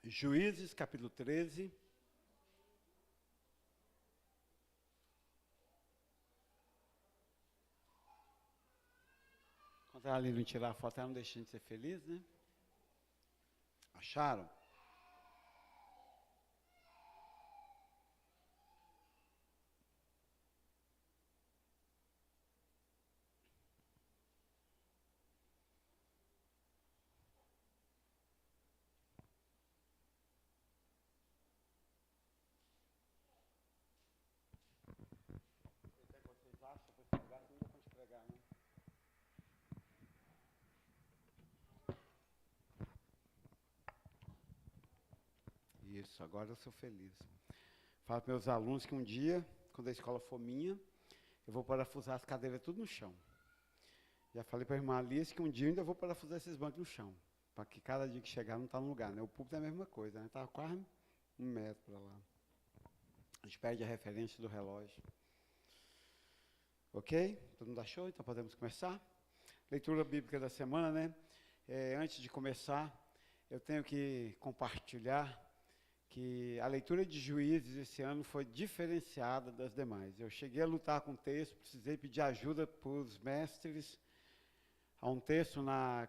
Juízes, capítulo 13. Quando ela ali não tirar a foto, ela não deixa de ser feliz, né? Acharam? Até que vocês acham, depois pegar, não dá para te pregar, né? Isso, agora eu sou feliz. Falo para meus alunos que um dia, quando a escola for minha, eu vou parafusar as cadeiras tudo no chão. Já falei para a irmã Alice que um dia eu ainda vou parafusar esses bancos no chão, para que cada dia que chegar não está no lugar, né? O púlpito é a mesma coisa, né? Estava quase 1 metro para lá. A gente perde a referência do relógio. Ok? Todo mundo achou? Então podemos começar? Leitura bíblica da semana, né? Antes de começar, eu tenho que compartilhar que a leitura de Juízes esse ano foi diferenciada das demais. Eu cheguei a lutar com o texto, precisei pedir ajuda para os mestres. Há um texto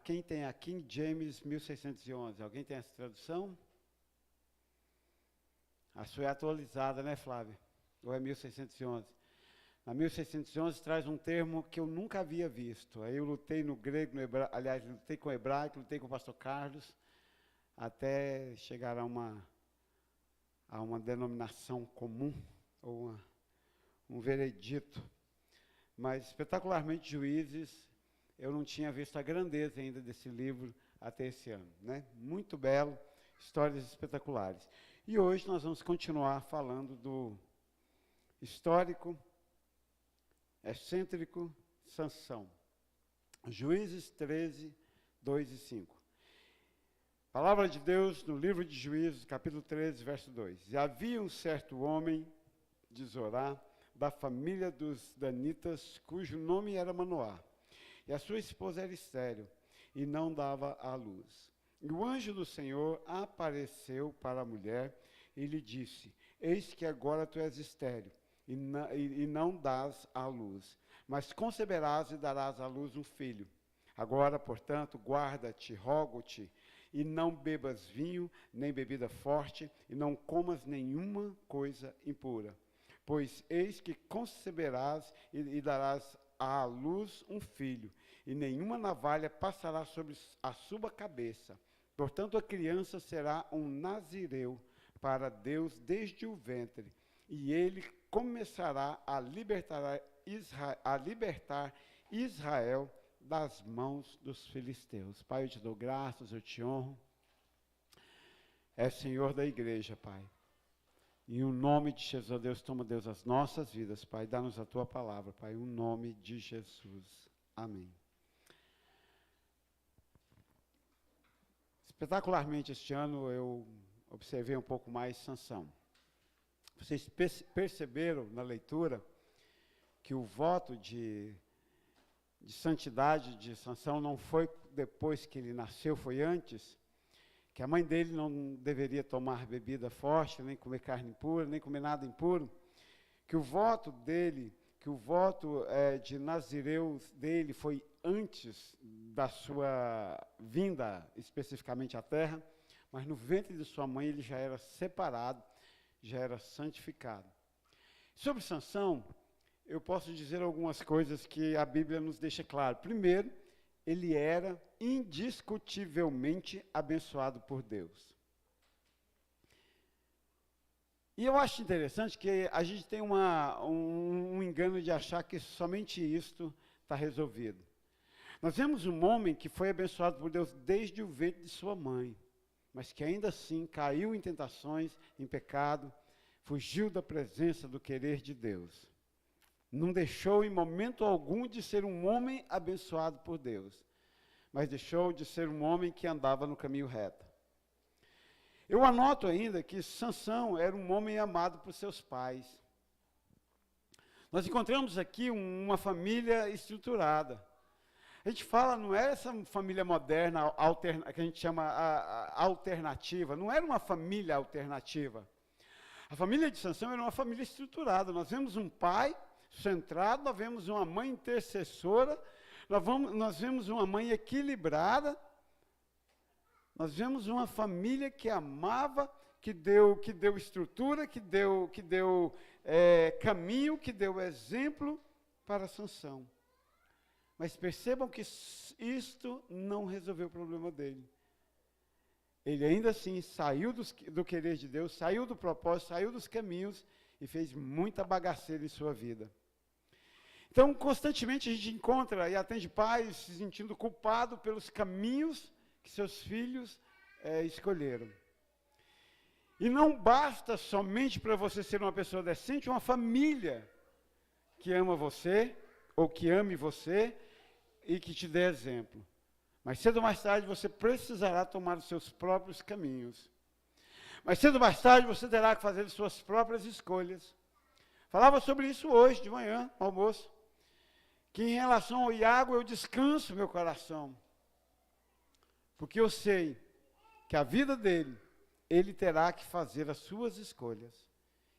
quem tem a King James 1611? Alguém tem essa tradução? A sua é atualizada, né, Flávia? Ou é 1611? Na 1611 traz um termo que eu nunca havia visto. Aí eu lutei no grego, no hebraico, aliás, lutei com o hebraico, lutei com o pastor Carlos, até chegar a uma denominação comum, ou um veredito. Mas, espetacularmente, Juízes, eu não tinha visto a grandeza ainda desse livro até esse ano, né? Muito belo, histórias espetaculares. E hoje nós vamos continuar falando do histórico, excêntrico Sansão. Juízes 13, 2 e 5. Palavra de Deus no livro de Juízes, capítulo 13, verso 2. E havia um certo homem de Zorá, da família dos Danitas, cujo nome era Manoá. E a sua esposa era estéril, e não dava à luz. E o anjo do Senhor apareceu para a mulher e lhe disse: Eis que agora tu és estéril, e não dás à luz, mas conceberás e darás à luz um filho. Agora, portanto, guarda-te, rogo-te, e não bebas vinho, nem bebida forte, e não comas nenhuma coisa impura. Pois eis que conceberás e darás à luz um filho, e nenhuma navalha passará sobre a sua cabeça. Portanto, a criança será um nazireu para Deus desde o ventre, e ele começará a libertar Israel das mãos dos filisteus. Pai, eu te dou graças, eu te honro. É Senhor da igreja, Pai. Em o nome de Jesus, ó Deus, toma, Deus, as nossas vidas, Pai. Dá-nos a tua palavra, Pai. Em nome de Jesus. Amém. Espetacularmente este ano eu observei um pouco mais Sansão. Vocês perceberam na leitura que o voto de santidade de Sansão não foi depois que ele nasceu, foi antes, que a mãe dele não deveria tomar bebida forte, nem comer carne impura, nem comer nada impuro, que o voto dele, de nazireus dele foi antes da sua vinda especificamente à terra, mas no ventre de sua mãe ele já era separado, já era santificado. Sobre Sansão, eu posso dizer algumas coisas que a Bíblia nos deixa claro. Primeiro, ele era indiscutivelmente abençoado por Deus. E eu acho interessante que a gente tem um engano de achar que somente isto está resolvido. Nós vemos um homem que foi abençoado por Deus desde o ventre de sua mãe, mas que ainda assim caiu em tentações, em pecado, fugiu da presença do querer de Deus. Não deixou em momento algum de ser um homem abençoado por Deus, mas deixou de ser um homem que andava no caminho reto. Eu anoto ainda que Sansão era um homem amado por seus pais. Nós encontramos aqui uma família estruturada. A gente fala, não era essa família moderna, que a gente chama alternativa, não era uma família alternativa. A família de Sansão era uma família estruturada. Nós vemos um pai centrado, nós vemos uma mãe intercessora, nós vemos uma mãe equilibrada, nós vemos uma família que amava, que deu estrutura, que deu caminho, que deu exemplo para Sansão. Mas percebam que isto não resolveu o problema dele. Ele ainda assim saiu do querer de Deus, saiu do propósito, saiu dos caminhos e fez muita bagaceira em sua vida. Então, constantemente a gente encontra e atende pais se sentindo culpado pelos caminhos que seus filhos escolheram. E não basta somente para você ser uma pessoa decente, uma família que ama você, ou que ame você, e que te dê exemplo. Mas cedo ou mais tarde você precisará tomar os seus próprios caminhos. Mas cedo ou mais tarde você terá que fazer as suas próprias escolhas. Falava sobre isso hoje, de manhã, no almoço. Que em relação ao Iago eu descanso meu coração. Porque eu sei que a vida dele, ele terá que fazer as suas escolhas.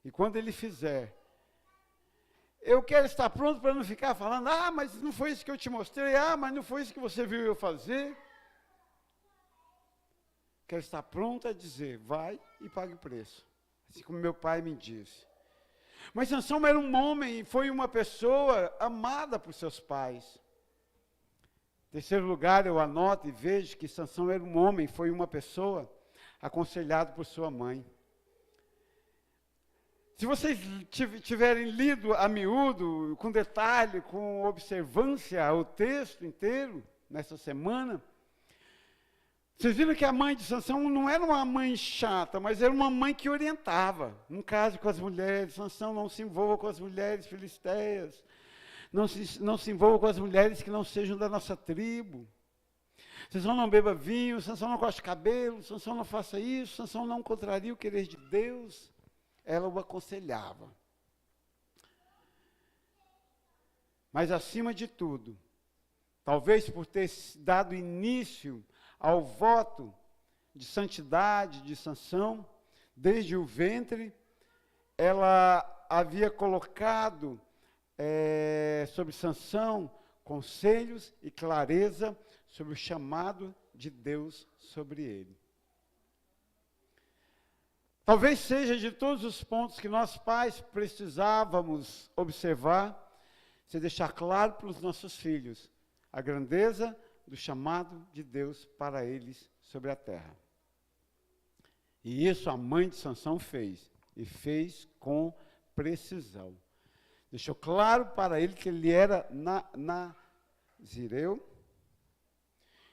E quando ele fizer, eu quero estar pronto para não ficar falando, mas não foi isso que eu te mostrei, mas não foi isso que você viu eu fazer. Quero estar pronto a dizer, vai e pague o preço. Assim como meu pai me disse. Mas Sansão era um homem, foi uma pessoa amada por seus pais. Em terceiro lugar, eu anoto e vejo que Sansão era um homem, foi uma pessoa aconselhado por sua mãe. Se vocês tiverem lido a miúdo, com detalhe, com observância o texto inteiro, nessa semana, vocês viram que a mãe de Sansão não era uma mãe chata, mas era uma mãe que orientava. Não case com as mulheres, Sansão não se envolva com as mulheres filisteias, não se envolva com as mulheres que não sejam da nossa tribo. Sansão não beba vinho, Sansão não corte cabelo, Sansão não faça isso, Sansão não contraria o querer de Deus. Ela o aconselhava. Mas, acima de tudo, talvez por ter dado início ao voto de santidade de Sansão, desde o ventre, ela havia colocado sobre Sansão conselhos e clareza sobre o chamado de Deus sobre ele. Talvez seja de todos os pontos que nós pais precisávamos observar, se deixar claro para os nossos filhos a grandeza do chamado de Deus para eles sobre a terra. E isso a mãe de Sansão fez, e fez com precisão. Deixou claro para ele que ele era nazireu,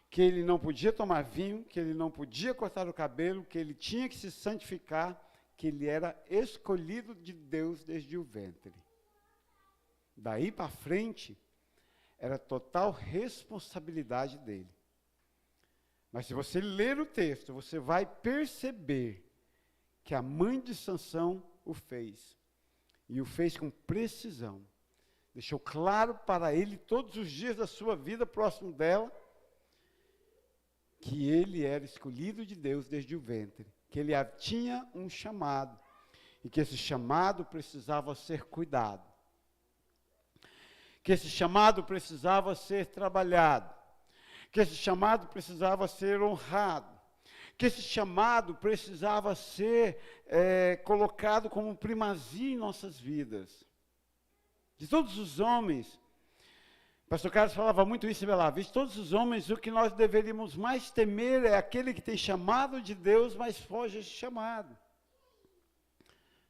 que ele não podia tomar vinho, que ele não podia cortar o cabelo, que ele tinha que se santificar, que ele era escolhido de Deus desde o ventre. Daí para frente, era total responsabilidade dele. Mas se você ler o texto, você vai perceber que a mãe de Sansão o fez. E o fez com precisão. Deixou claro para ele todos os dias da sua vida próximo dela, que ele era escolhido de Deus desde o ventre, que ele tinha um chamado, e que esse chamado precisava ser cuidado, que esse chamado precisava ser trabalhado, que esse chamado precisava ser honrado, que esse chamado precisava ser colocado como primazia em nossas vidas. De todos os homens, Pastor Carlos falava muito isso em Bela Vista, todos os homens, o que nós deveríamos mais temer é aquele que tem chamado de Deus, mas foge desse chamado.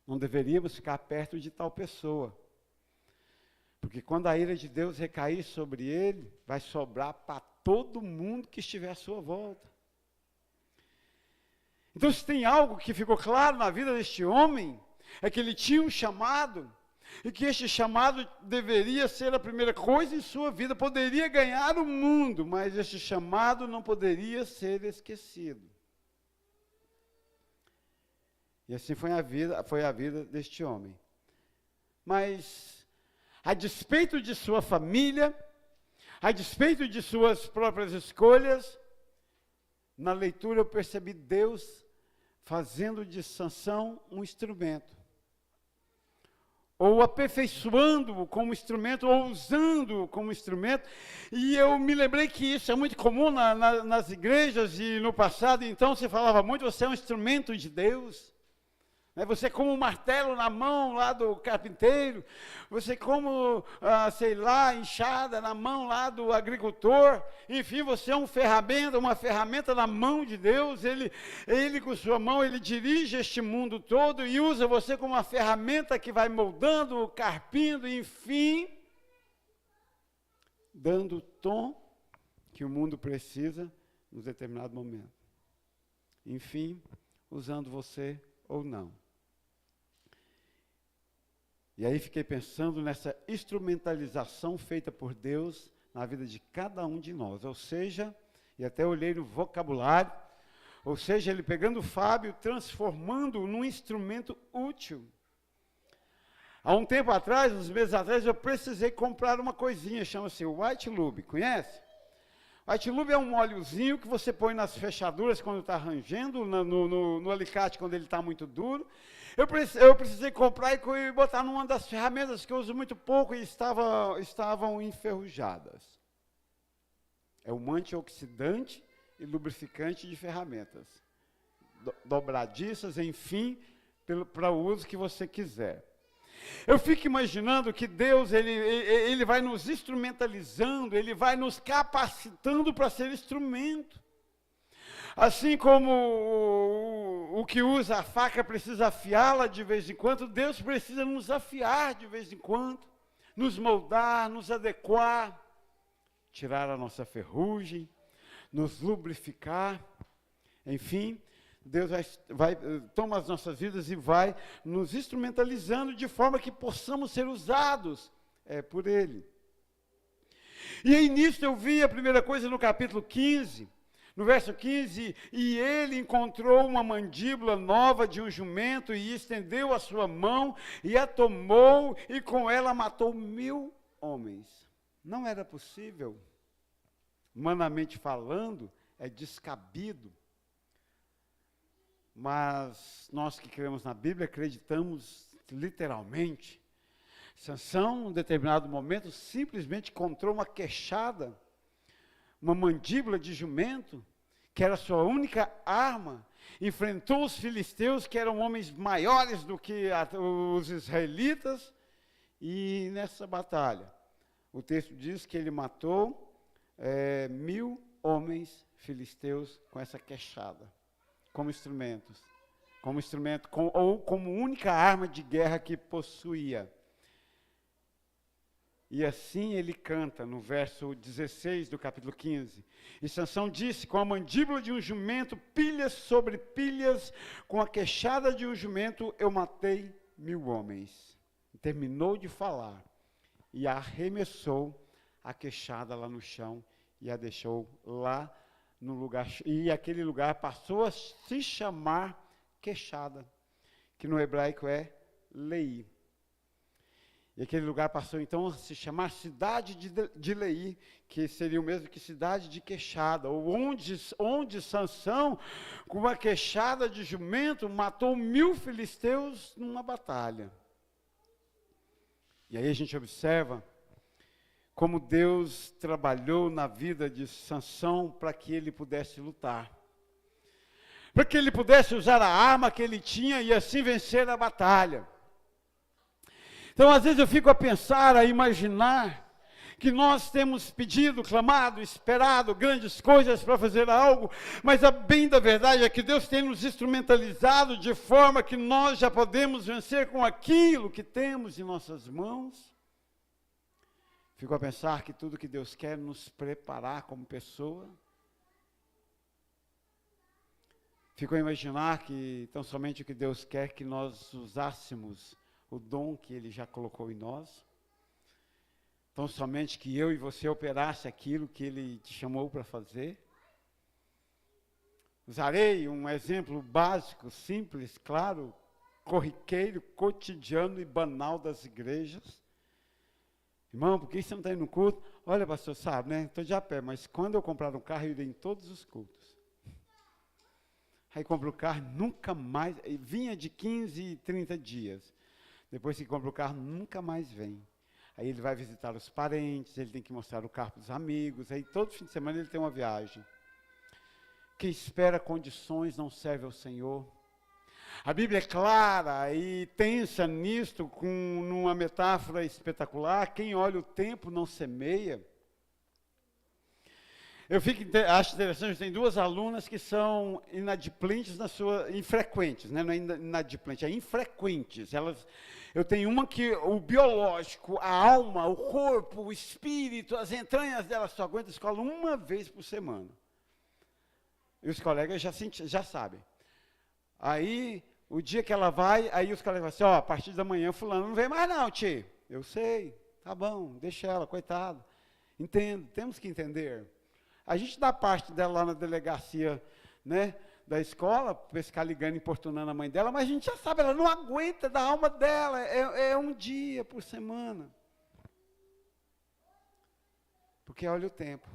Não deveríamos ficar perto de tal pessoa, porque quando a ira de Deus recair sobre ele, vai sobrar para todo mundo que estiver à sua volta. Então, se tem algo que ficou claro na vida deste homem, é que ele tinha um chamado, e que este chamado deveria ser a primeira coisa em sua vida, poderia ganhar o mundo, mas este chamado não poderia ser esquecido. E assim foi a vida deste homem. Mas, a despeito de sua família, A despeito de suas próprias escolhas, na leitura eu percebi Deus fazendo de Sansão um instrumento. Ou aperfeiçoando-o como instrumento, ou usando-o como instrumento. E eu me lembrei que isso é muito comum nas igrejas e no passado, então se falava muito, você é um instrumento de Deus. Você como um martelo na mão lá do carpinteiro, você como, sei lá, enxada na mão lá do agricultor, enfim, você é uma ferramenta na mão de Deus, ele com sua mão, ele dirige este mundo todo e usa você como uma ferramenta que vai moldando, carpindo, enfim, dando o tom que o mundo precisa em um determinado momento. Enfim, usando você ou não. E aí fiquei pensando nessa instrumentalização feita por Deus na vida de cada um de nós. Ou seja, e até olhei no vocabulário, ou seja, ele pegando o Fábio, transformando-o num instrumento útil. Há um tempo atrás, uns meses atrás, eu precisei comprar uma coisinha, chama-se White Lube, conhece? White Lube é um óleozinho que você põe nas fechaduras quando está rangendo, no alicate quando ele está muito duro. Eu precisei comprar e botar numa das ferramentas que eu uso muito pouco e estavam enferrujadas. É um antioxidante e lubrificante de ferramentas. Dobradiças, enfim, para o uso que você quiser. Eu fico imaginando que Deus, ele vai nos instrumentalizando, ele vai nos capacitando para ser instrumento. Assim como o que usa a faca precisa afiá-la de vez em quando, Deus precisa nos afiar de vez em quando, nos moldar, nos adequar, tirar a nossa ferrugem, nos lubrificar, enfim, Deus toma as nossas vidas e vai nos instrumentalizando de forma que possamos ser usados por Ele. E aí nisso eu vi a primeira coisa no capítulo 15, no verso 15, e ele encontrou uma mandíbula nova de um jumento e estendeu a sua mão e a tomou e com ela matou 1000 homens. Não era possível, humanamente falando, é descabido. Mas nós que cremos na Bíblia acreditamos literalmente. Sansão, em um determinado momento, simplesmente encontrou uma queixada, uma mandíbula de jumento, que era a sua única arma, enfrentou os filisteus, que eram homens maiores do que os israelitas, e nessa batalha, o texto diz que ele matou 1000 homens filisteus com essa queixada, como instrumento, ou como única arma de guerra que possuía. E assim ele canta no verso 16 do capítulo 15. E Sansão disse, com a mandíbula de um jumento, pilhas sobre pilhas, com a queixada de um jumento, eu matei 1000 homens. Terminou de falar e arremessou a queixada lá no chão e a deixou lá no lugar. E aquele lugar passou a se chamar queixada, que no hebraico é Lei. E aquele lugar passou então a se chamar cidade de Lei, que seria o mesmo que cidade de queixada, ou onde Sansão, com uma queixada de jumento, matou 1000 filisteus numa batalha. E aí a gente observa como Deus trabalhou na vida de Sansão para que ele pudesse lutar, para que ele pudesse usar a arma que ele tinha e assim vencer a batalha. Então, às vezes eu fico a pensar, a imaginar, que nós temos pedido, clamado, esperado grandes coisas para fazer algo, mas a bem da verdade é que Deus tem nos instrumentalizado de forma que nós já podemos vencer com aquilo que temos em nossas mãos. Fico a pensar que tudo que Deus quer nos preparar como pessoa. Fico a imaginar que tão somente o que Deus quer que nós usássemos o dom que Ele já colocou em nós, tão somente que eu e você operasse aquilo que Ele te chamou para fazer. Usarei um exemplo básico, simples, claro, corriqueiro, cotidiano e banal das igrejas. Irmão, por que você não está indo no culto? Olha, pastor, sabe, né? Estou de a pé, mas quando eu comprar um carro, eu irei em todos os cultos. Aí compra o carro, nunca mais, vinha de 15, 30 dias. Depois que compra o carro, nunca mais vem. Aí ele vai visitar os parentes, ele tem que mostrar o carro para os amigos, aí todo fim de semana ele tem uma viagem. Quem espera condições não serve ao Senhor. A Bíblia é clara e tensa nisto, numa metáfora espetacular. Quem olha o tempo não semeia. Acho interessante, tem duas alunas que são inadimplentes infrequentes, né? Não é inadimplente, é infrequentes. Eu tenho uma que o biológico, a alma, o corpo, o espírito, as entranhas dela só aguentam a escola uma vez por semana. E os colegas já sabem. Aí, o dia que ela vai, aí os colegas falam assim, a partir da manhã fulano não vem mais não, tio. Eu sei, tá bom, deixa ela, coitado. Entendo, temos que entender. A gente dá parte dela lá na delegacia, né, da escola, para ficar ligando, importunando a mãe dela, mas a gente já sabe, ela não aguenta da alma dela, é um dia por semana. Porque olha o tempo.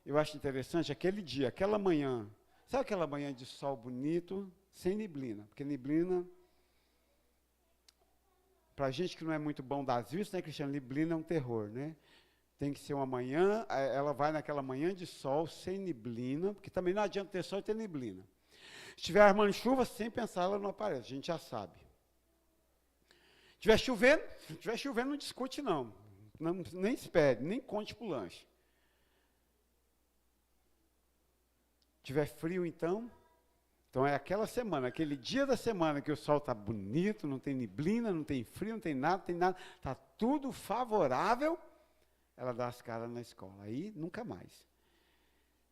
Eu acho interessante, aquele dia, aquela manhã, sabe aquela manhã de sol bonito, sem neblina? Porque neblina, para a gente que não é muito bom das vistas, né, Cristiano? Neblina é um terror, né? Tem que ser uma manhã, ela vai naquela manhã de sol, sem neblina, porque também não adianta ter sol e ter neblina. Se estiver armando chuva, sem pensar, ela não aparece, a gente já sabe. Se estiver chovendo, não discute não. Nem espere, nem conte para o lanche. Se tiver frio, então é aquela semana, aquele dia da semana que o sol está bonito, não tem neblina, não tem frio, não tem nada, está tudo favorável, ela dá as caras na escola, aí nunca mais.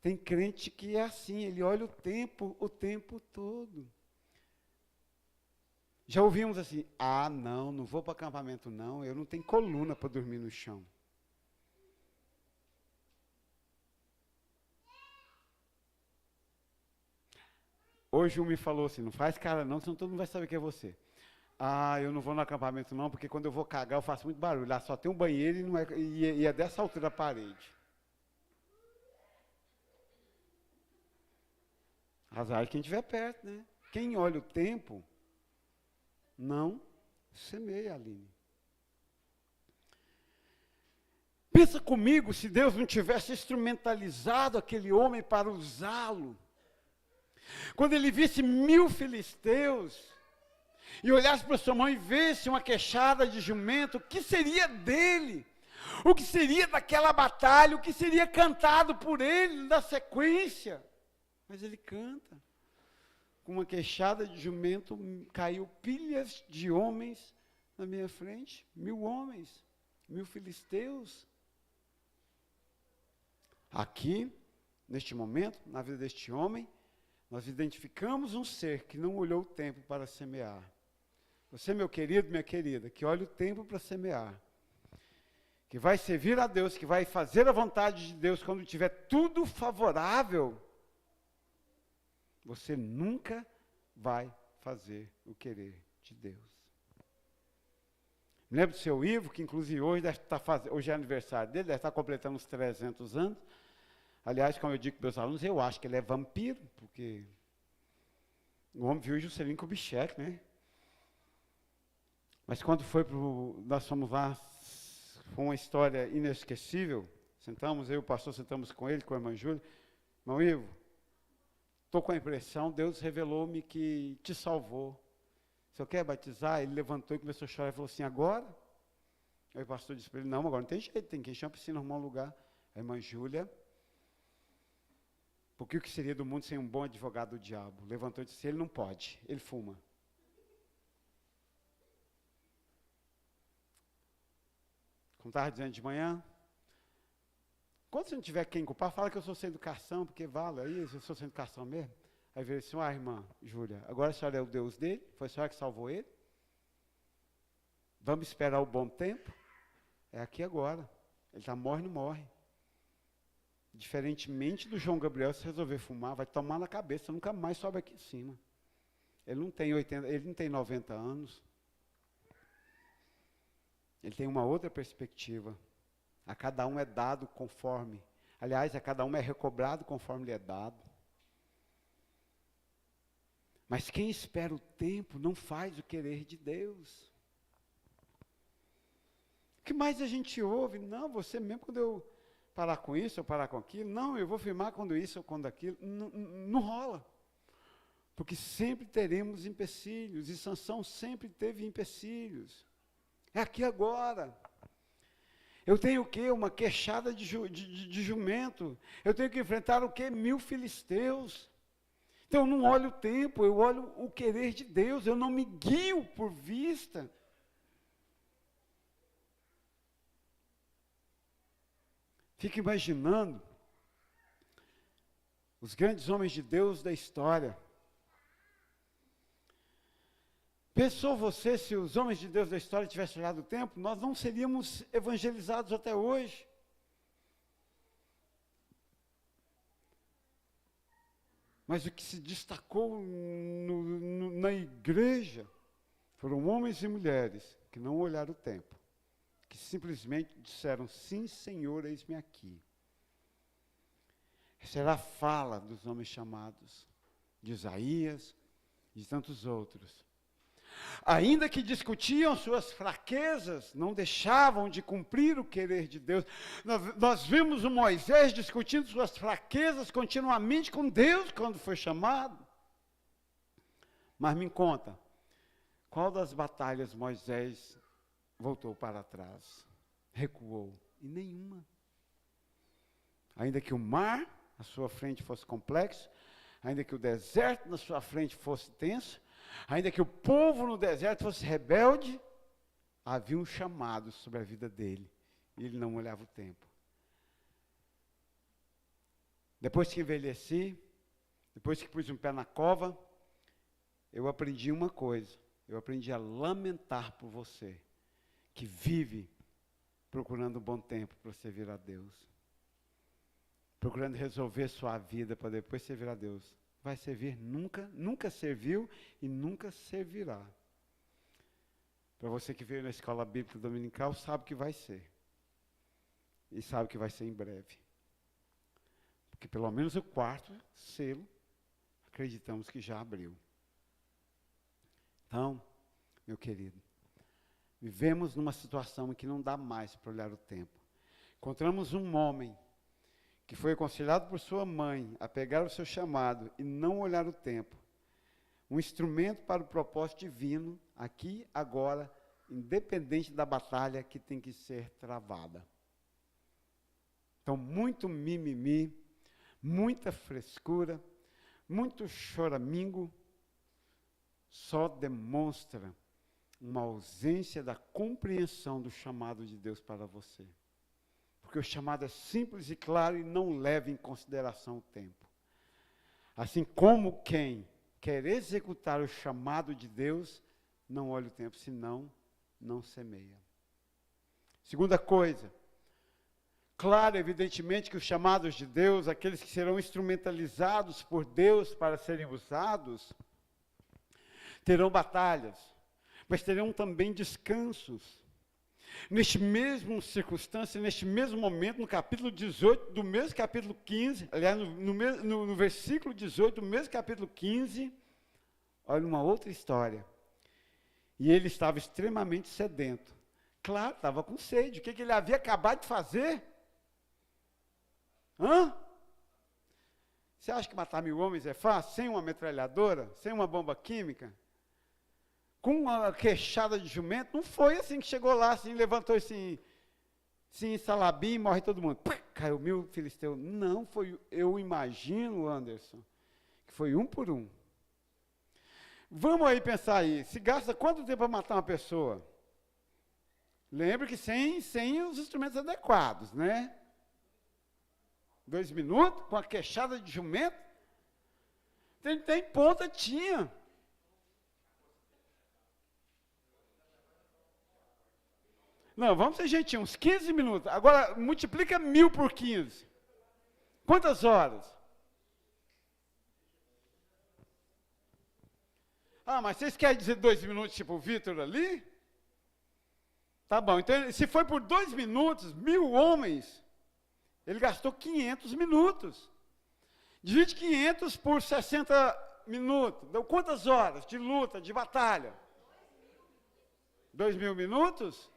Tem crente que é assim, ele olha o tempo todo. Já ouvimos assim, não vou para acampamento não, eu não tenho coluna para dormir no chão. Hoje um me falou assim, não faz cara não, senão todo mundo vai saber que é você. Eu não vou no acampamento não, porque quando eu vou cagar eu faço muito barulho. Lá só tem um banheiro e é dessa altura a parede. Azar de quem estiver perto, né? Quem olha o tempo, não semeia, Aline. Pensa comigo, se Deus não tivesse instrumentalizado aquele homem para usá-lo. Quando ele visse 1000 filisteus, e olhasse para sua mão e visse uma queixada de jumento, o que seria dele? O que seria daquela batalha? O que seria cantado por ele na sequência? Mas ele canta. Com uma queixada de jumento, caiu pilhas de homens na minha frente. 1000 homens, 1000 filisteus. Aqui, neste momento, na vida deste homem, nós identificamos um ser que não olhou o tempo para semear. Você, meu querido, minha querida, que olha o tempo para semear, que vai servir a Deus, que vai fazer a vontade de Deus quando tiver tudo favorável, você nunca vai fazer o querer de Deus. Me lembro do seu Ivo, que inclusive hoje hoje é aniversário dele, deve estar completando uns 300 anos. Aliás, como eu digo para meus alunos, eu acho que ele é vampiro, porque o homem viu o Juscelino Kubitschek, né? Mas quando nós fomos lá, foi uma história inesquecível. Eu e o pastor, sentamos com ele, com a irmã Júlia. Irmão Ivo, estou com a impressão, Deus revelou-me que te salvou. O senhor quer batizar? Ele levantou e começou a chorar e falou assim, agora? Aí o pastor disse para ele, não, agora não tem jeito, tem que encher uma piscina, arrumar um lugar. A irmã Júlia, porque o que seria do mundo sem um bom advogado do diabo? Levantou e disse, ele não pode, ele fuma. Como estava dizendo de manhã, quando você não tiver quem culpar, fala que eu sou sem educação, porque vale, aí eu sou sem educação mesmo. Aí veio assim, irmã Júlia, agora a senhora é o Deus dele? Foi a senhora que salvou ele? Vamos esperar o bom tempo? É aqui agora. Ele está morre, não morre. Diferentemente do João Gabriel, se resolver fumar, vai tomar na cabeça, nunca mais sobe aqui em cima. Ele não tem 90 anos. Ele tem uma outra perspectiva. A cada um é dado conforme. Aliás, a cada um é recobrado conforme lhe é dado. Mas quem espera o tempo não faz o querer de Deus. O que mais a gente ouve? Não, você mesmo quando eu parar com isso ou parar com aquilo. Não, eu vou firmar quando isso ou quando aquilo. Não, não rola. Porque sempre teremos empecilhos. E Sansão sempre teve empecilhos. É aqui agora. Eu tenho o quê? Uma queixada de jumento. Eu tenho que enfrentar o quê? 1000 filisteus. Então eu não olho o tempo, eu olho o querer de Deus. Eu não me guio por vista. Fico imaginando os grandes homens de Deus da história. Pensou você, se os homens de Deus da história tivessem olhado o tempo, nós não seríamos evangelizados até hoje. Mas o que se destacou na igreja foram homens e mulheres que não olharam o tempo, que simplesmente disseram, sim, Senhor, eis-me aqui. Essa era a fala dos homens chamados, de Isaías e de tantos outros. Ainda que discutiam suas fraquezas, não deixavam de cumprir o querer de Deus. Nós vimos o Moisés discutindo suas fraquezas continuamente com Deus quando foi chamado. Mas me conta, qual das batalhas Moisés voltou para trás? Recuou? E nenhuma. Ainda que o mar à sua frente fosse complexo, ainda que o deserto na sua frente fosse tenso, ainda que o povo no deserto fosse rebelde, havia um chamado sobre a vida dele. E ele não olhava o tempo. Depois que envelheci, depois que pus um pé na cova, eu aprendi uma coisa. Eu aprendi a lamentar por você, que vive procurando um bom tempo para servir a Deus. Procurando resolver sua vida para depois servir a Deus. Vai servir nunca serviu e nunca servirá. Para você que veio na escola bíblica dominical, sabe que vai ser. E sabe que vai ser em breve. Porque pelo menos o quarto selo, acreditamos que já abriu. Então, meu querido, vivemos numa situação em que não dá mais para olhar o tempo. Encontramos um homem que foi aconselhado por sua mãe a pegar o seu chamado e não olhar o tempo. Um instrumento para o propósito divino, aqui, agora, independente da batalha que tem que ser travada. Então, muito mimimi, muita frescura, muito choramingo, só demonstra uma ausência da compreensão do chamado de Deus para você. Porque o chamado é simples e claro e não leva em consideração o tempo. Assim como quem quer executar o chamado de Deus, não olha o tempo, senão não semeia. Segunda coisa, claro, evidentemente que os chamados de Deus, aqueles que serão instrumentalizados por Deus para serem usados, terão batalhas, mas terão também descansos. Neste mesmo circunstância, neste mesmo momento, no capítulo 18 do mesmo capítulo 15, aliás, no versículo 18 do mesmo capítulo 15, olha uma outra história. E ele estava extremamente sedento. Claro, estava com sede. O que ele havia acabado de fazer? Você acha que matar 1000 homens é fácil? Sem uma metralhadora? Sem uma bomba química? Com uma queixada de jumento? Não foi assim que chegou lá, assim, levantou assim, salabim, morre todo mundo. Caiu 1000 filisteus. Não, foi, eu imagino, Anderson, que foi um por um. Vamos aí pensar aí, se gasta quanto tempo para matar uma pessoa? Lembre que sem os instrumentos adequados, né? 2 minutos, com a queixada de jumento? Tem ponta, tinha. Não, vamos ser gentil, uns 15 minutos. Agora, multiplica 1000 por 15. Quantas horas? Ah, mas vocês querem dizer 2 minutos, tipo o Vitor ali? Tá bom, então se foi por 2 minutos, 1000 homens, ele gastou 500 minutos. Divide 500 por 60 minutos. Deu quantas horas de luta, de batalha? 2.000 minutos?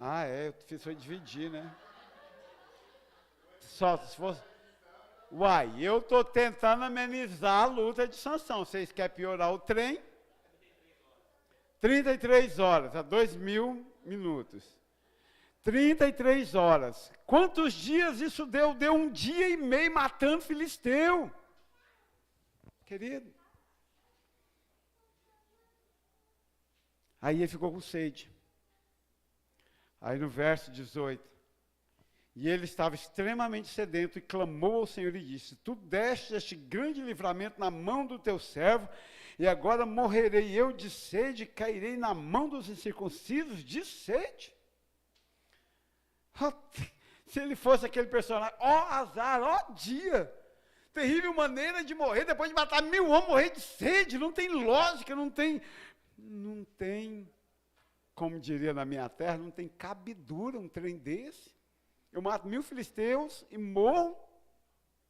Eu fiz foi dividir, né? Só se fosse... Uai, eu estou tentando amenizar a luta de Sansão. Vocês querem piorar o trem? 33 horas, a 2.000 minutos. 33 horas. Quantos dias isso deu? Deu 1 dia e meio matando filisteu. Querido. Aí ele ficou com sede. Aí no verso 18. E ele estava extremamente sedento e clamou ao Senhor e disse: Tu deste este grande livramento na mão do teu servo, e agora morrerei eu de sede e cairei na mão dos incircuncisos de sede. Se ele fosse aquele personagem, azar, dia, terrível maneira de morrer, depois de matar 1000 homens, morrer de sede, não tem lógica, não tem, como diria na minha terra, não tem cabidura um trem desse. Eu mato 1000 filisteus e morro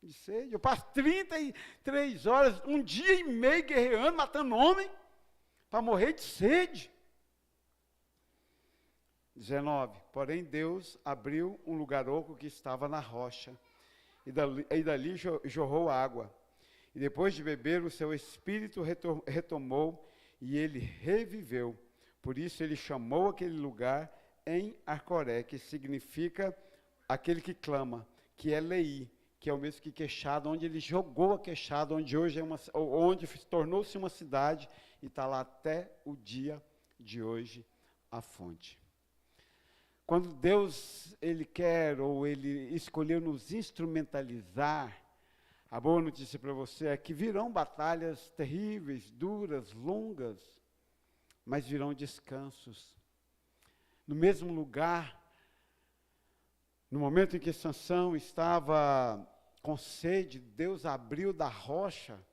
de sede. Eu passo 33 horas, 1 dia e meio guerreando, matando homem, para morrer de sede. 19. Porém Deus abriu um lugar oco que estava na rocha, e dali jorrou água. E depois de beber, o seu espírito retomou, e ele reviveu. Por isso ele chamou aquele lugar em Arcoré, que significa aquele que clama, que é Lei, que é o mesmo que queixado, onde ele jogou a queixada, onde hoje onde tornou-se uma cidade, e está lá até o dia de hoje a fonte. Quando Deus, Ele quer, ou Ele escolheu nos instrumentalizar, a boa notícia para você é que virão batalhas terríveis, duras, longas, mas virão descansos. No mesmo lugar, no momento em que Sansão estava com sede, Deus abriu da rocha,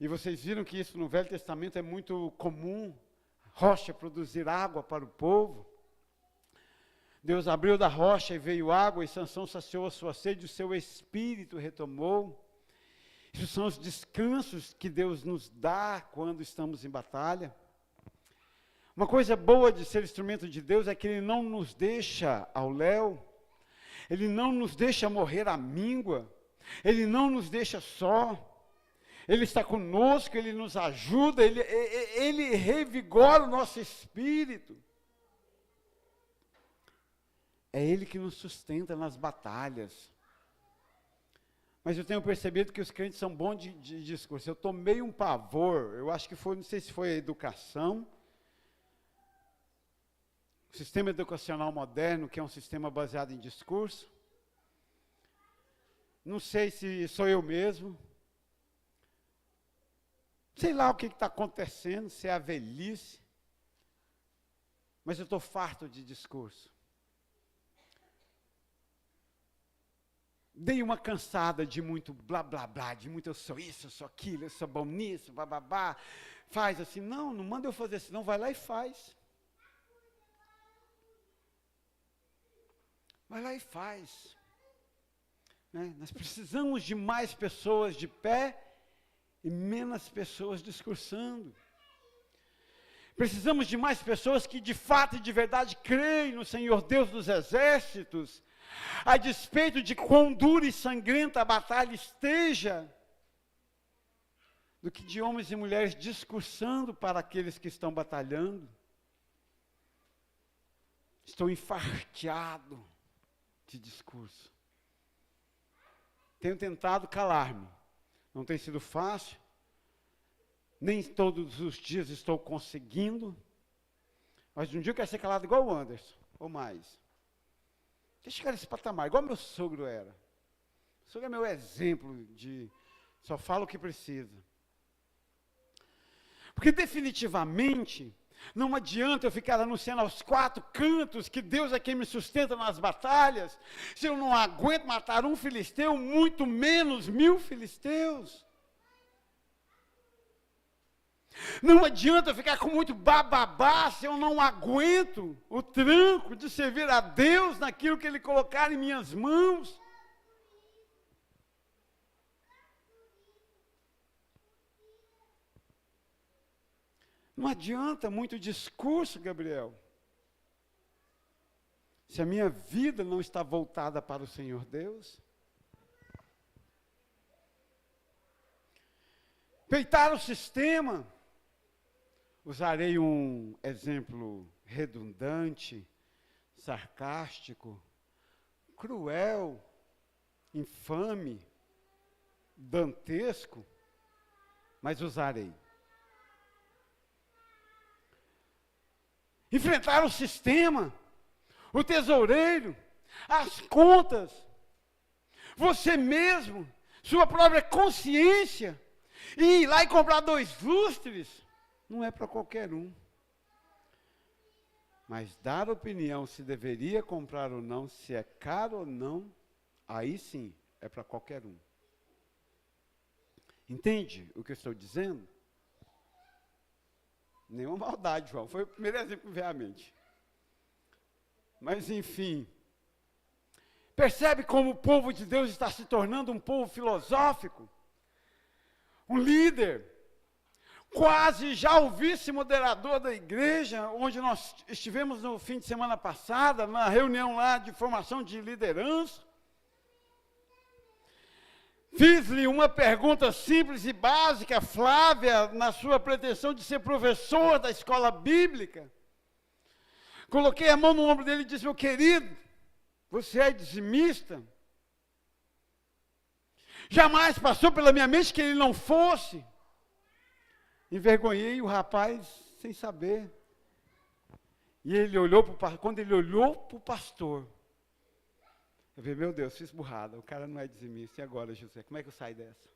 e vocês viram que isso no Velho Testamento é muito comum, rocha produzir água para o povo. Deus abriu da rocha e veio água, e Sansão saciou a sua sede, o seu espírito retomou. Esses são os descansos que Deus nos dá quando estamos em batalha. Uma coisa boa de ser instrumento de Deus é que Ele não nos deixa ao léu, Ele não nos deixa morrer à míngua, Ele não nos deixa só, Ele está conosco, Ele nos ajuda, Ele revigora o nosso espírito. É Ele que nos sustenta nas batalhas. Mas eu tenho percebido que os crentes são bons de discurso. Eu tomei um pavor, eu acho que foi, não sei se foi a educação, o sistema educacional moderno, que é um sistema baseado em discurso. Não sei se sou eu mesmo. Sei lá o que está acontecendo, se é a velhice. Mas eu estou farto de discurso. Dei uma cansada de muito blá, blá, blá, de muito eu sou isso, eu sou aquilo, eu sou bom nisso, bababá. Faz assim, não manda eu fazer assim, não, vai lá e faz. Vai lá e faz. Né? Nós precisamos de mais pessoas de pé e menos pessoas discursando. Precisamos de mais pessoas que de fato e de verdade creem no Senhor Deus dos exércitos, a despeito de quão dura e sangrenta a batalha esteja, do que de homens e mulheres discursando para aqueles que estão batalhando. Estou enfarteado de discurso. Tenho tentado calar-me. Não tem sido fácil. Nem todos os dias estou conseguindo. Mas um dia eu quero ser calado igual o Anderson, ou mais. Quer chegar nesse patamar, igual meu sogro era. O sogro é meu exemplo de só fala o que precisa. Porque definitivamente não adianta eu ficar anunciando aos 4 cantos que Deus é quem me sustenta nas batalhas, se eu não aguento matar um filisteu, muito menos 1000 filisteus. Não adianta ficar com muito bababá se eu não aguento o tranco de servir a Deus naquilo que Ele colocar em minhas mãos. Não adianta muito discurso, Gabriel, se a minha vida não está voltada para o Senhor Deus. Peitar o sistema. Usarei um exemplo redundante, sarcástico, cruel, infame, dantesco, mas usarei. Enfrentar o sistema, o tesoureiro, as contas, você mesmo, sua própria consciência, e ir lá e comprar 2 lustres, não é para qualquer um. Mas dar opinião se deveria comprar ou não, se é caro ou não, aí sim é para qualquer um. Entende o que eu estou dizendo? Nenhuma maldade, João. Foi o primeiro exemplo que me veio à mente. Mas, enfim. Percebe como o povo de Deus está se tornando um povo filosófico? Um líder. Quase já o vice-moderador da igreja, onde nós estivemos no fim de semana passada, na reunião lá de formação de liderança. Fiz-lhe uma pergunta simples e básica, Flávia, na sua pretensão de ser professor da escola bíblica. Coloquei a mão no ombro dele e disse: meu querido, você é dizimista? Jamais passou pela minha mente que ele não fosse. Envergonhei o rapaz sem saber. E ele olhou quando ele olhou para o pastor, eu falei: meu Deus, fiz burrada, o cara não é dizimista. E agora, José, como é que eu saio dessa?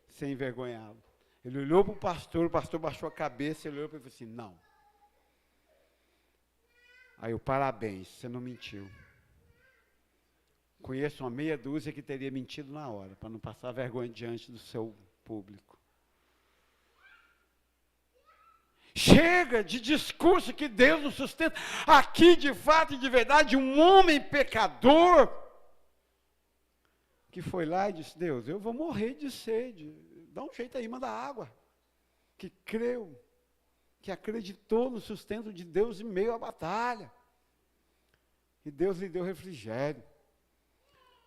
Sem envergonhá-lo. Ele olhou para o pastor baixou a cabeça, ele olhou para ele e falou assim: não. Aí eu: parabéns, você não mentiu. Conheço uma meia dúzia que teria mentido na hora, para não passar vergonha diante do seu público. Chega de discurso que Deus nos sustenta. Aqui, de fato e de verdade, um homem pecador que foi lá e disse: Deus, eu vou morrer de sede. Dá um jeito aí, manda água. Que creu, que acreditou no sustento de Deus em meio à batalha. E Deus lhe deu refrigério.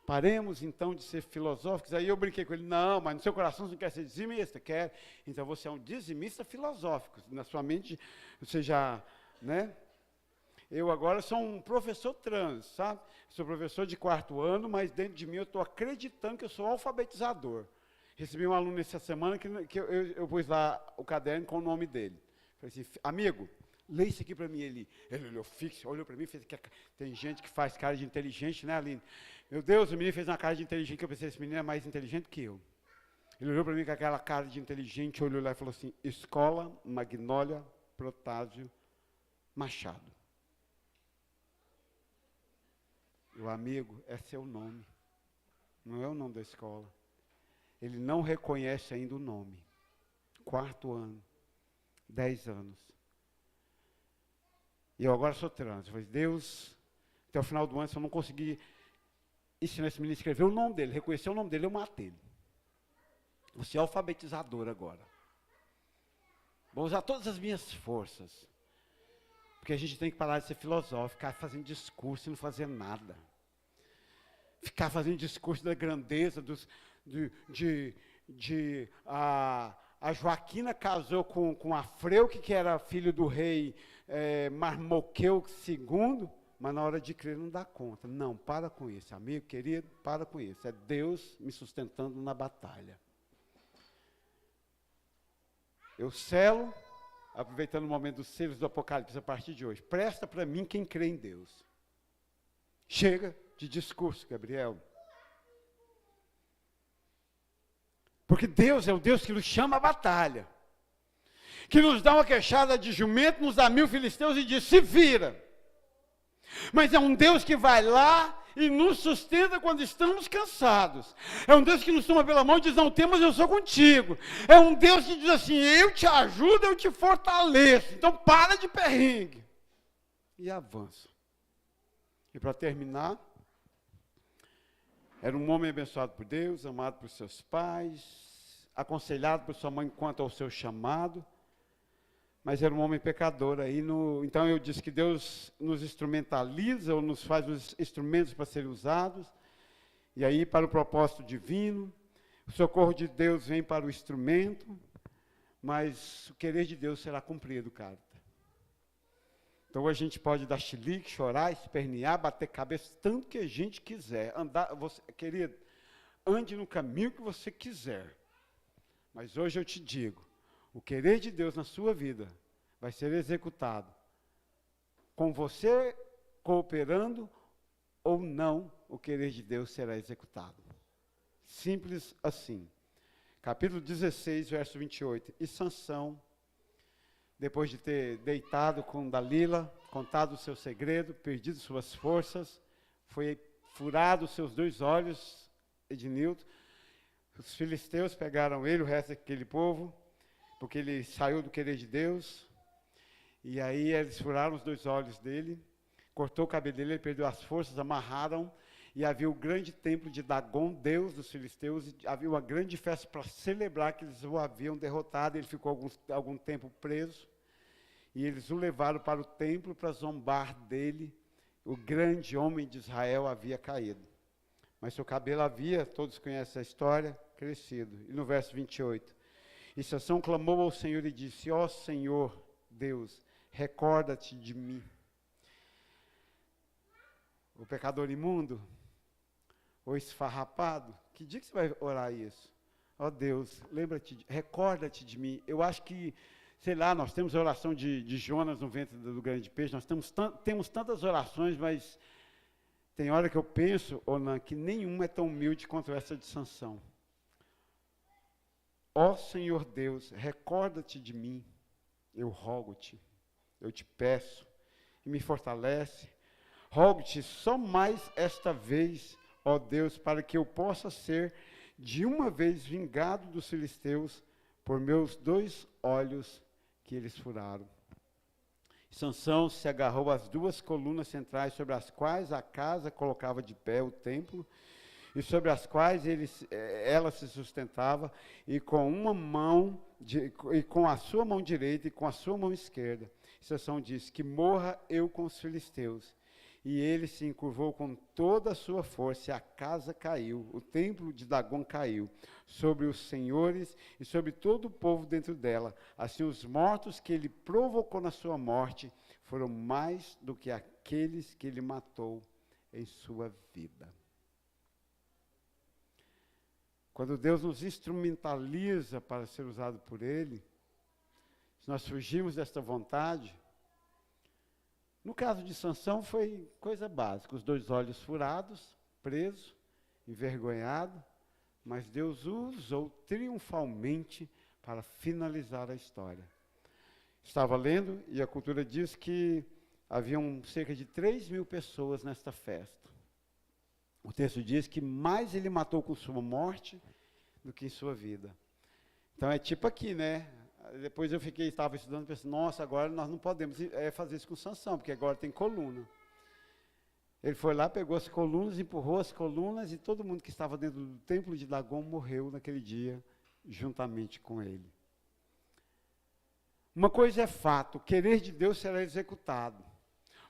Paremos então de ser filosóficos. Aí eu brinquei com ele: não, mas no seu coração você não quer ser dizimista? Quer. Então você é um dizimista filosófico. Na sua mente você já, né? Eu agora sou um professor trans, sabe? Sou professor de 4º ano, mas dentro de mim eu estou acreditando que eu sou alfabetizador. Recebi um aluno essa semana que eu pus lá o caderno com o nome dele. Falei assim: amigo, lê isso aqui para mim. Ele olhou fixo, olhou para mim e fez que tem gente que faz cara de inteligente, né, Aline? Meu Deus, o menino fez uma cara de inteligente, que eu pensei: esse menino é mais inteligente que eu. Ele olhou para mim com aquela cara de inteligente, olhou lá e falou assim: Escola Magnólia Protásio Machado. Meu amigo, é seu nome, não é o nome da escola. Ele não reconhece ainda o nome. 4º ano, 10 anos. E eu agora sou trans. Eu falei: Deus, até o final do ano, se eu não conseguir ensinar esse menino a escrever o nome dele, reconhecer o nome dele, eu mato ele. Você é alfabetizador agora. Vou usar todas as minhas forças. Porque a gente tem que parar de ser filosófico, ficar fazendo discurso e não fazer nada. Ficar fazendo discurso da grandeza a Joaquina casou com Afreuque, que era filho do rei Marmoqueu II, mas na hora de crer não dá conta. Não, para com isso, amigo, querido, para com isso. É Deus me sustentando na batalha. Eu selo, aproveitando o momento dos selos do Apocalipse a partir de hoje. Presta para mim quem crê em Deus. Chega de discurso, Gabriel. Porque Deus é o Deus que nos chama à batalha. Que nos dá uma queixada de jumento, nos dá 1000 filisteus e diz: se vira. Mas é um Deus que vai lá e nos sustenta quando estamos cansados. É um Deus que nos toma pela mão e diz, não temas, eu sou contigo. É um Deus que diz assim, eu te ajudo, eu te fortaleço. Então para de perrengue. E avança. E para terminar, era um homem abençoado por Deus, amado por seus pais, aconselhado por sua mãe quanto ao seu chamado, mas era um homem pecador. Então eu disse que Deus nos instrumentaliza, ou nos faz os instrumentos para serem usados, e aí para o propósito divino, o socorro de Deus vem para o instrumento, mas o querer de Deus será cumprido, cara. Então a gente pode dar chilique, chorar, espernear, bater cabeça, tanto que a gente quiser. Querido, ande no caminho que você quiser. Mas hoje eu te digo, o querer de Deus na sua vida vai ser executado. Com você cooperando ou não, o querer de Deus será executado. Simples assim. Capítulo 16, verso 28. E Sansão, depois de ter deitado com Dalila, contado o seu segredo, perdido suas forças, foi furado os seus 2 olhos, Ednilton. Os filisteus pegaram ele, o resto daquele povo, porque ele saiu do querer de Deus. E aí eles furaram os 2 olhos dele, cortou o cabelo dele, ele perdeu as forças, amarraram, e havia o grande templo de Dagon, deus dos filisteus, e havia uma grande festa para celebrar que eles o haviam derrotado. Ele ficou algum tempo preso, e eles o levaram para o templo para zombar dele. O grande homem de Israel havia caído, mas seu cabelo havia, todos conhecem a história, crescido. E no verso 28, e Sansão clamou ao Senhor e disse, ó Senhor Deus, recorda-te de mim. O pecador imundo, o esfarrapado, que dia que você vai orar isso? Ó Deus, lembra-te, recorda-te de mim. Eu acho que, sei lá, nós temos a oração de Jonas no ventre do grande peixe, nós temos tantas orações, mas tem hora que eu penso, Onan, que nenhuma é tão humilde quanto essa de Sansão. Ó Senhor Deus, recorda-te de mim, eu rogo-te, eu te peço, e me fortalece. Rogo-te só mais esta vez, ó Deus, para que eu possa ser de uma vez vingado dos filisteus por meus 2 olhos que eles furaram. Sansão se agarrou às 2 colunas centrais sobre as quais a casa colocava de pé o templo, e sobre as quais ela se sustentava, e com a sua mão direita e com a sua mão esquerda. Sansão disse, que morra eu com os filisteus. E ele se encurvou com toda a sua força, e a casa caiu, o templo de Dagon caiu, sobre os senhores e sobre todo o povo dentro dela. Assim os mortos que ele provocou na sua morte foram mais do que aqueles que ele matou em sua vida. Quando Deus nos instrumentaliza para ser usado por Ele, se nós fugirmos desta vontade, no caso de Sansão foi coisa básica, os 2 olhos furados, preso, envergonhado, mas Deus o usou triunfalmente para finalizar a história. Estava lendo e a cultura diz que haviam cerca de 3.000 pessoas nesta festa. O texto diz que mais ele matou com sua morte do que em sua vida. Então é tipo aqui, né? Depois eu estava estudando e pensei, nossa, agora nós não podemos fazer isso com Sansão, porque agora tem coluna. Ele foi lá, pegou as colunas, empurrou as colunas, e todo mundo que estava dentro do templo de Dagon morreu naquele dia, juntamente com ele. Uma coisa é fato, o querer de Deus será executado.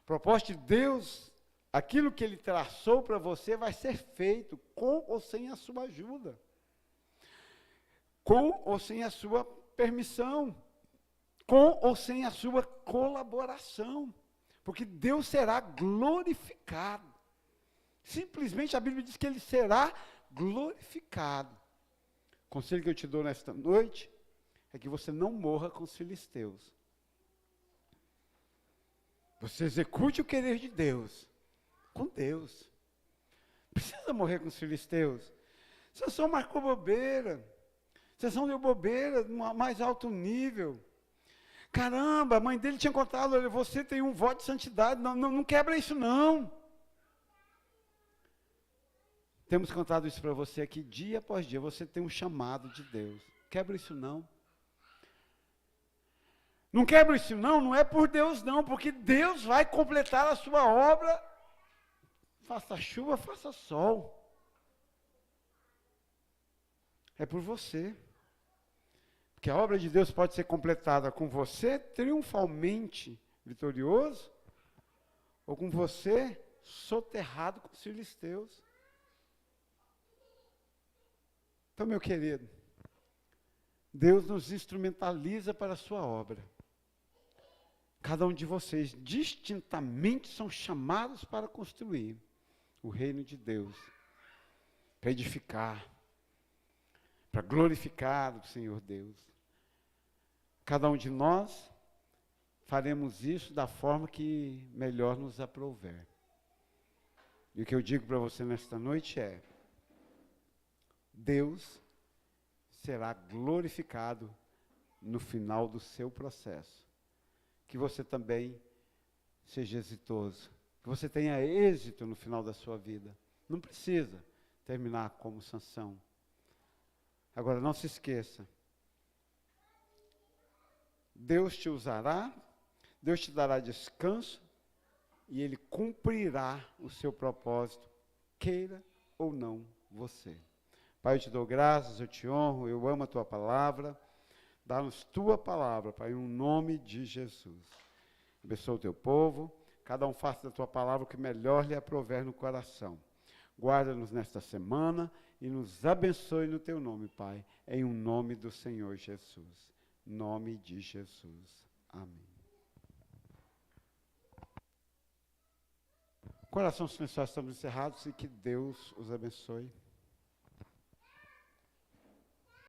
O propósito de Deus, aquilo que Ele traçou para você, vai ser feito, com ou sem a sua ajuda. Com ou sem a sua permissão, com ou sem a sua colaboração, porque Deus será glorificado. Simplesmente a Bíblia diz que Ele será glorificado. O conselho que eu te dou nesta noite é que você não morra com os filisteus. Você execute o querer de Deus, com Deus. Não precisa morrer com os filisteus. Sansão marcou bobeira. Sansão deu bobeira no mais alto nível. Caramba, a mãe dele tinha contado, olha, você tem um voto de santidade, não quebra isso não. Temos contado isso para você aqui dia após dia. Você tem um chamado de Deus. Quebra isso não. Não quebra isso não é por Deus não, porque Deus vai completar a sua obra. Faça chuva, faça sol. É por você. Porque a obra de Deus pode ser completada com você triunfalmente vitorioso, ou com você soterrado com os filisteus. Então, meu querido, Deus nos instrumentaliza para a sua obra. Cada um de vocês, distintamente, são chamados para construir o reino de Deus, para edificar, para glorificar o Senhor Deus. Cada um de nós faremos isso da forma que melhor nos aprouver. E o que eu digo para você nesta noite é: Deus será glorificado no final do seu processo. Que você também seja exitoso, que você tenha êxito no final da sua vida. Não precisa terminar como Sansão. Agora, não se esqueça, Deus te usará, Deus te dará descanso, e Ele cumprirá o seu propósito, queira ou não você. Pai, eu te dou graças, eu te honro, eu amo a tua palavra. Dá-nos tua palavra, Pai, em nome de Jesus. Abençoa o teu povo, cada um faça da tua palavra o que melhor lhe aprouver no coração. Guarda-nos nesta semana e nos abençoe no teu nome, Pai, em nome do Senhor Jesus. Em nome de Jesus. Amém. Coração silencioso, estamos encerrados e que Deus os abençoe.